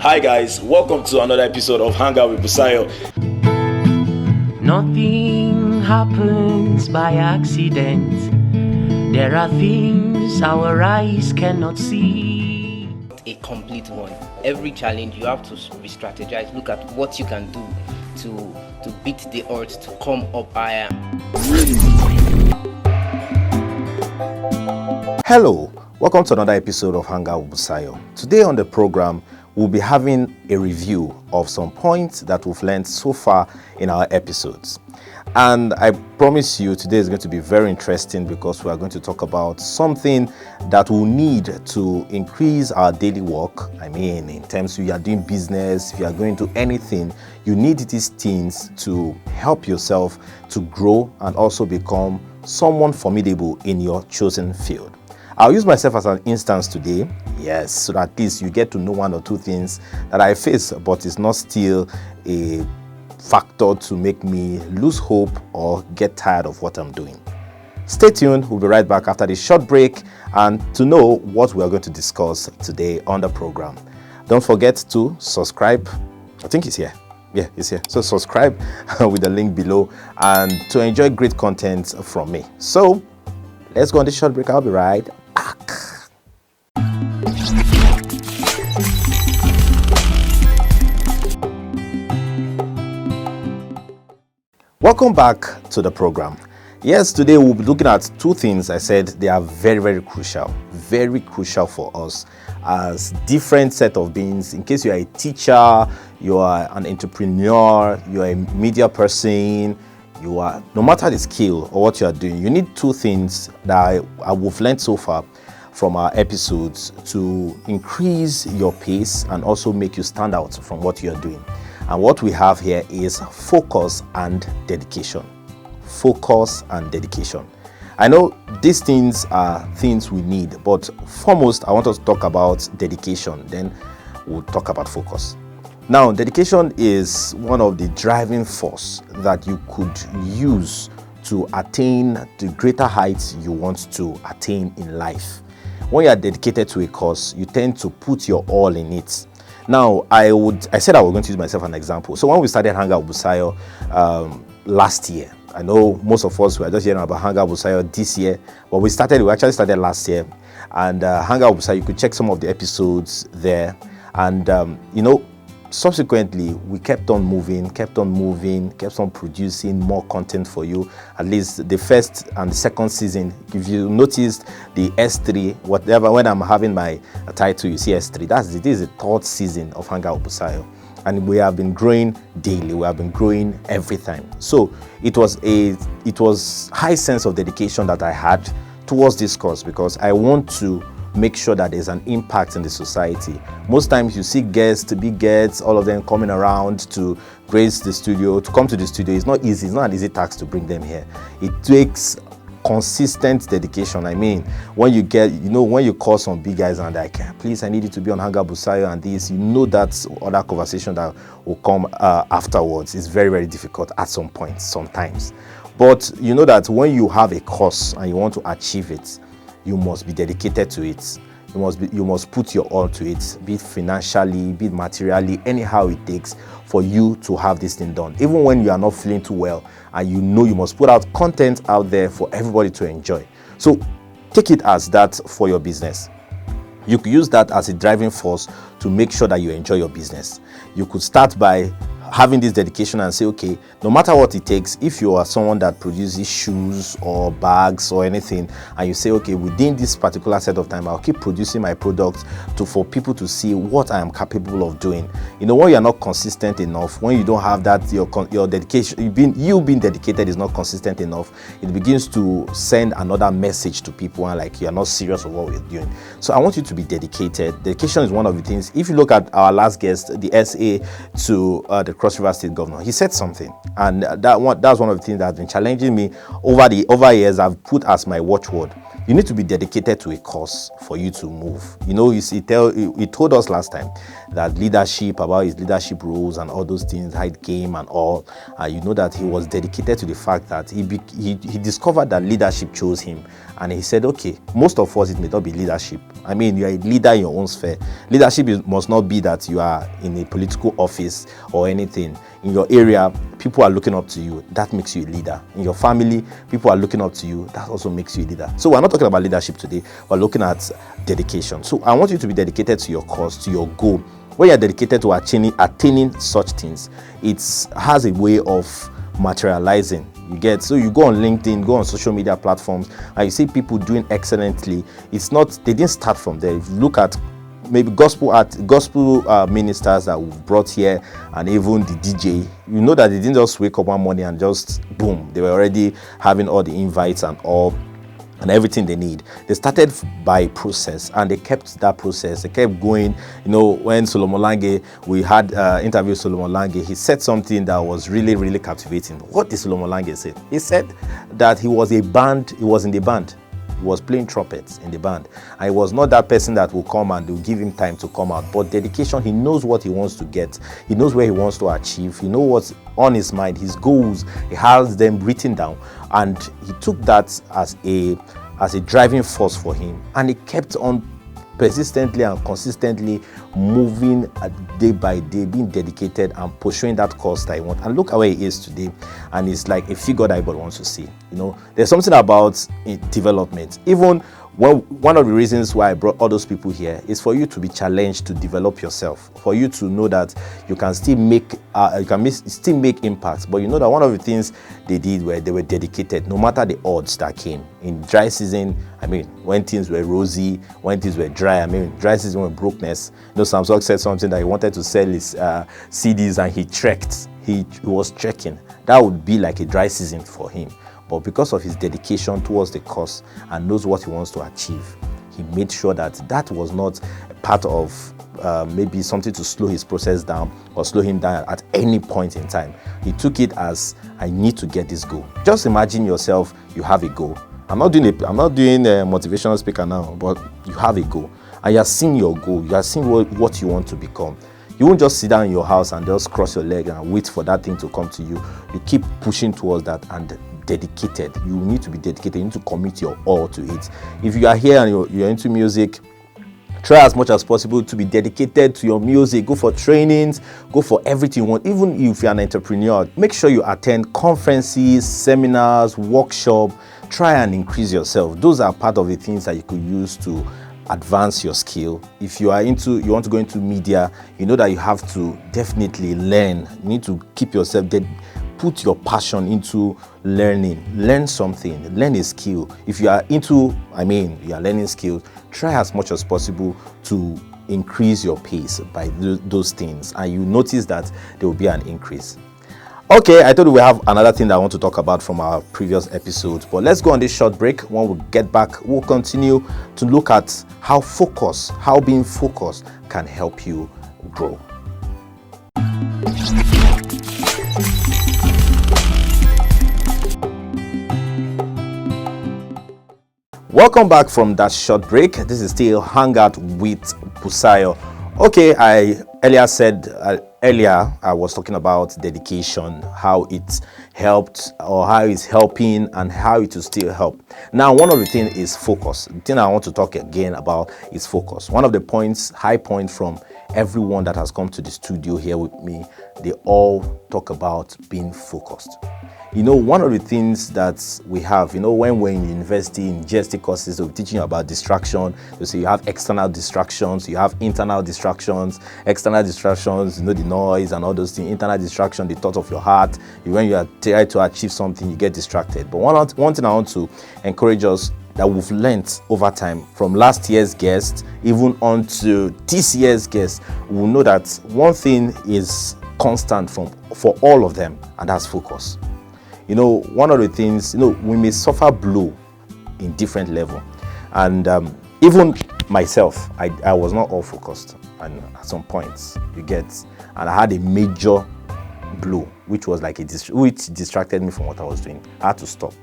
Hi guys, welcome to another episode of Hangout with Busayo. Nothing happens by accident. There are things our eyes cannot see. A complete one. Every challenge you have to re-strategize. Look at what you can do to beat the odds, to come up higher. Hello, welcome to another episode of Hangout with Busayo. Today on the program, we'll be having a review of some points that we've learned so far in our episodes. And I promise you today is going to be very interesting because we are going to talk about something that we'll need to increase our daily work. I mean, in terms of you are doing business, if you are going to anything, you need these things to help yourself to grow and also become someone formidable in your chosen field. I'll use myself as an instance today, yes, so that at least you get to know one or two things that I face, but it's not still a factor to make me lose hope or get tired of what I'm doing. Stay tuned, we'll be right back after this short break and to know what we are going to discuss today on the program. Don't forget to subscribe. I think it's here. Yeah, it's here. So subscribe with the link below and to enjoy great content from me. So let's go on this short break. I'll be right back. Welcome back to the program. Yes, today we'll be looking at two things. I said they are very crucial for us as different set of beings. In case you are a teacher, you are an entrepreneur, you are a media person, you are, no matter the skill or what you are doing, you need two things that we've learned so far from our episodes to increase your pace and also make you stand out from what you are doing. And what we have here is focus and dedication. Focus and dedication. I know these things are things we need, but foremost, I want us to talk about dedication. Then we'll talk about focus. Now, dedication is one of the driving force that you could use to attain the greater heights you want to attain in life. When you are dedicated to a cause, you tend to put your all in it. Now, I said I was going to use myself as an example. So when we started Hangout Busayo last year, I know most of us were just hearing about Hangout Busayo this year, but we actually started last year. And Hangout Busayo, you could check some of the episodes there. And, subsequently, we kept on moving, kept on producing more content for you. At least the first and the second season, if you noticed the S3, whatever, when I'm having my title, you see S3, this is the third season of Hangout Busayo. And we have been growing daily, we have been growing every time. So it was high sense of dedication that I had towards this cause because I want to make sure that there's an impact in the society. Most times you see guests, big guests, all of them coming around to grace the studio, to come to the studio. It's not easy. It's not an easy task to bring them here. It takes consistent dedication. I mean, when you call some big guys and like, please, I need you to be on Hangout Busayo and this, that's other conversation that will come afterwards. It's very difficult at some point, sometimes. But you know that when you have a cause and you want to achieve it, you must be dedicated to it. You must put your all to it, be it financially, be it materially, anyhow it takes for you to have this thing done. Even when you are not feeling too well and you must put out content out there for everybody to enjoy. So take it as that for your business. You could use that as a driving force to make sure that you enjoy your business. You could start by having this dedication and say, okay, no matter what it takes, if you are someone that produces shoes or bags or anything, and you say, okay, within this particular set of time, I'll keep producing my products for people to see what I am capable of doing. When you're not consistent enough, when you don't have that, your dedication, you being dedicated is not consistent enough, it begins to send another message to people and like you're not serious of what we're doing. So I want you to be dedicated. Dedication is one of the things. If you look at our last guest, the SA to the Cross River State Governor, he said something, and that's one of the things that has been challenging me over years. I've put as my watchword. You need to be dedicated to a cause for you to move. You know, he told us last time that leadership, about his leadership roles and all those things, height game and all. You know that he was dedicated to the fact that he discovered that leadership chose him. And he said, okay, most of us, it may not be leadership. I mean, you are a leader in your own sphere. Leadership must not be that you are in a political office or anything. In your area, people are looking up to you. That makes you a leader. In your family, people are looking up to you. That also makes you a leader. So we're not talking about leadership today. We're looking at dedication. So I want you to be dedicated to your cause, to your goal. When you're dedicated to attaining such things, it has a way of materializing. You get, so you go on LinkedIn, go on social media platforms, and you see people doing excellently. It's not, they didn't start from there. If you look at maybe gospel ministers that we've brought here, and even the DJ, you know that they didn't just wake up one morning and just boom, they were already having all the invites and all and everything they need. They started by process, and they kept that process. They kept going. You know, when Solomon Lange, we had interviewed Solomon Lange, he said something that was really, really captivating. What did Solomon Lange say? He said that he was in the band. He was playing trumpets in the band. And he was not that person that will come and they'll give him time to come out. But dedication, he knows what he wants to get. He knows where he wants to achieve. He knows what's on his mind, his goals. He has them written down. And he took that as a driving force for him. And he kept on persistently and consistently moving day by day, being dedicated and pursuing that cause that he wants. And look at where he is today. And it's like a figure that everybody wants to see. You know, there's something about development. Even one of the reasons why I brought all those people here is for you to be challenged to develop yourself, for you to know that you can still make impact. But you know that one of the things they did where they were dedicated, no matter the odds that came. In dry season, I mean, when things were rosy, when things were dry, I mean, dry season when brokenness. You know, Samsung said something that he wanted to sell his CDs and he trekked. He was trekking. That would be like a dry season for him. But because of his dedication towards the cause and knows what he wants to achieve, he made sure that that was not a part of maybe something to slow his process down or slow him down at any point in time. He took it as, I need to get this goal. Just imagine yourself, you have a goal. I'm not doing a motivational speaker now, but you have a goal. And you are seeing your goal. You are seeing what you want to become. You won't just sit down in your house and just cross your leg and wait for that thing to come to you. You keep pushing towards that and dedicated. You need to be dedicated. You need to commit your all to it. If you are here and you're into music, try as much as possible to be dedicated to your music. Go for trainings, go for everything you want. Even if you're an entrepreneur, make sure you attend conferences, seminars, workshops. Try and increase yourself. Those are part of the things that you could use to advance your skill. If you want to go into media, you know that you have to definitely learn. You need to keep yourself put your passion into learning. Learn something. Learn a skill. If you are you are learning skills, try as much as possible to increase your pace by those things, and you notice that there will be an increase. Okay, I thought we have another thing that I want to talk about from our previous episodes, but let's go on this short break. When we get back, we'll continue to look at how being focused can help you grow. Welcome back from that short break. This is still Hangout with Busayo. Okay, I was talking about dedication, how it helped or how it's helping and how it will still help. Now, one of the things is focus. The thing I want to talk again about is focus. One of the high points from everyone that has come to the studio here with me, they all talk about being focused. You know, one of the things that we have, you know, when we're in university, in GST courses, they'll be teaching you about distraction. They'll say you have external distractions, you have internal distractions. External distractions, you know, the noise and all those things. Internal distraction, the thought of your heart. When you are trying to achieve something, you get distracted. But one thing I want to encourage us that we've learned over time from last year's guest, even on to this year's guest, we'll know that one thing is constant for all of them, and that's focus. You know, one of the things, you know, we may suffer blow in different level. And even myself, I was not all focused. And at some points, and I had a major blow, which was like which distracted me from what I was doing. I had to stop.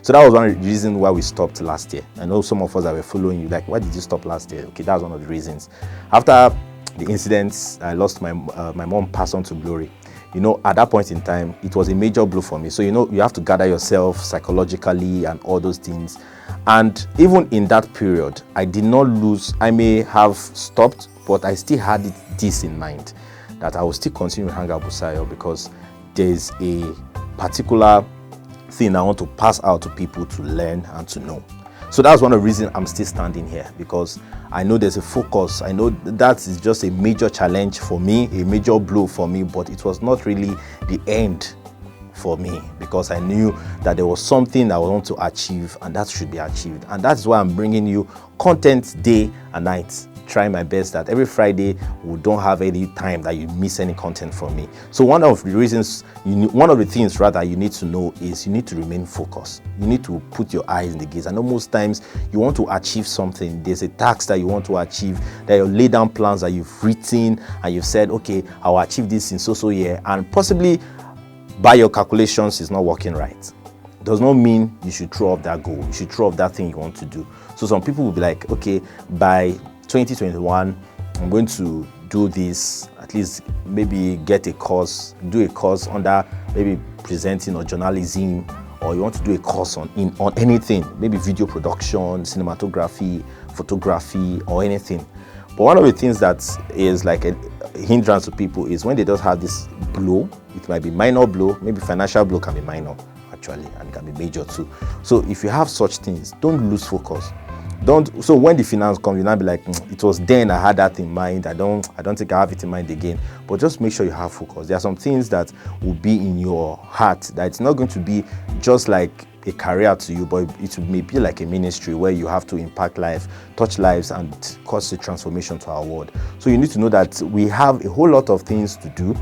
So that was one reason why we stopped last year. I know some of us that were following you, like, why did you stop last year? Okay, that's one of the reasons. After the incidents, I lost my mom passed on to glory. At that point in time, it was a major blow for me. So, you have to gather yourself psychologically and all those things. And even in that period, I did not lose. I may have stopped, but I still had this in mind, that I will still continue Hangout Busayo, because there's a particular thing I want to pass out to people to learn and to know. So that's one of the reasons I'm still standing here, because I know there's a focus. I know that is just a major challenge for me, a major blow for me, but it was not really the end for me, because I knew that there was something I want to achieve, and that should be achieved. And that's why I'm bringing you content day and night. Try my best that every Friday we don't have any time that you miss any content from me. So one of the things rather you need to know is you need to remain focused. You need to put your eyes in the gaze. I know most times you want to achieve something. There's a task that you want to achieve, that you lay down plans that you've written and you've said, okay, I'll achieve this in so year, and possibly by your calculations it's not working right. Does not mean you should throw off that goal. You should throw off that thing you want to do. So some people will be like, okay, by 2021 I'm going to do this, at least maybe get a course, do a course under maybe presenting or journalism, or you want to do a course on anything, maybe video production, cinematography, photography, or anything. But one of the things that is like a hindrance to people is when they just have this blow. It might be minor blow, maybe financial blow can be minor actually, and it can be major too. So if you have such things, don't lose focus. So when the finance comes, you'll not be like, it was then I had that in mind. I don't think I have it in mind again. But just make sure you have focus. There are some things that will be in your heart that it's not going to be just like a career to you, but it may be like a ministry where you have to impact life, touch lives, and cause a transformation to our world. So you need to know that we have a whole lot of things to do.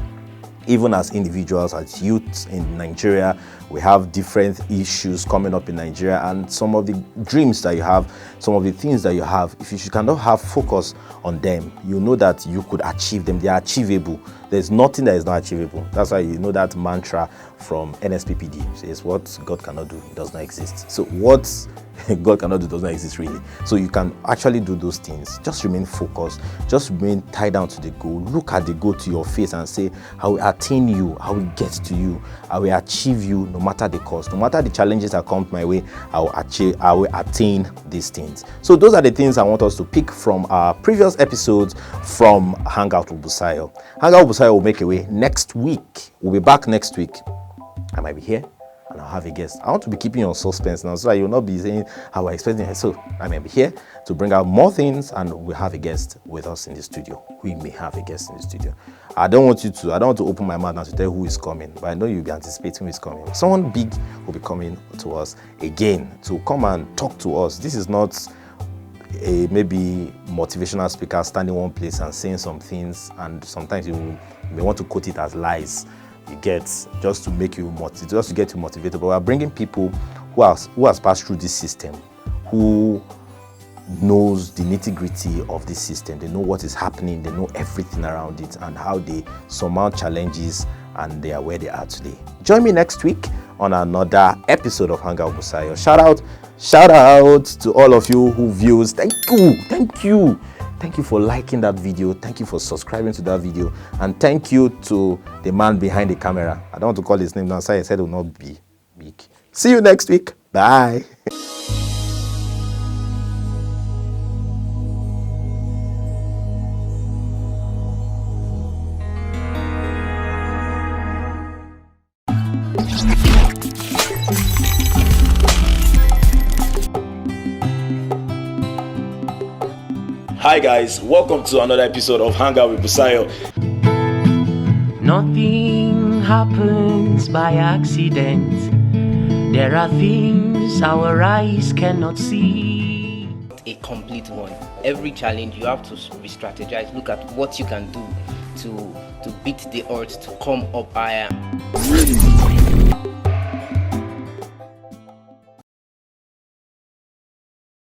Even as individuals, as youths in Nigeria, we have different issues coming up in Nigeria, and some of the dreams that you have, some of the things that you have, if you cannot have focus on them, you know that you could achieve them. They are achievable. There's nothing that is not achievable. That's why you know that mantra from S3EP10 says, what God cannot do does not exist. So what God cannot do does not exist really. So you can actually do those things. Just remain focused. Just remain tied down to the goal. Look at the goal to your face and say, I will attain you. I will get to you. I will achieve you no matter the cost. No matter the challenges that come my way, I will attain these things. So those are the things I want us to pick from our previous episodes from Hangout with Busayo. Hangout with Busayo will make a way next week. We'll be back next week. I might be here and I'll have a guest. I want to be keeping you on suspense now, so that you'll not be saying how we're expecting it. So I may be here to bring out more things, and we'll have a guest with us in the studio. We may have a guest in the studio. I don't want to open my mouth now to tell who is coming, but I know you'll be anticipating who is coming. Someone big will be coming to us again to come and talk to us. This is not a maybe motivational speaker standing one place and saying some things, and sometimes you may want to quote it as lies. You get, just to make you just to get you motivated. But we are bringing people who has passed through this system, who knows the nitty-gritty of this system. They know what is happening, they know everything around it, and how they surmount challenges, and they are where they are today. Join me next week on another episode of Hangout Busayo. Shout out to all of you who views. Thank you for liking that video. Thank you for subscribing to that video, and thank you to the man behind the camera. I don't want to call his name now, so I said it will not be big. See you next week. Bye. Hi guys, welcome to another episode of Hangout with Busayo. Nothing happens by accident. There are things our eyes cannot see. A complete one. Every challenge you have to re-strategize. Look at what you can do to beat the odds, to come up higher.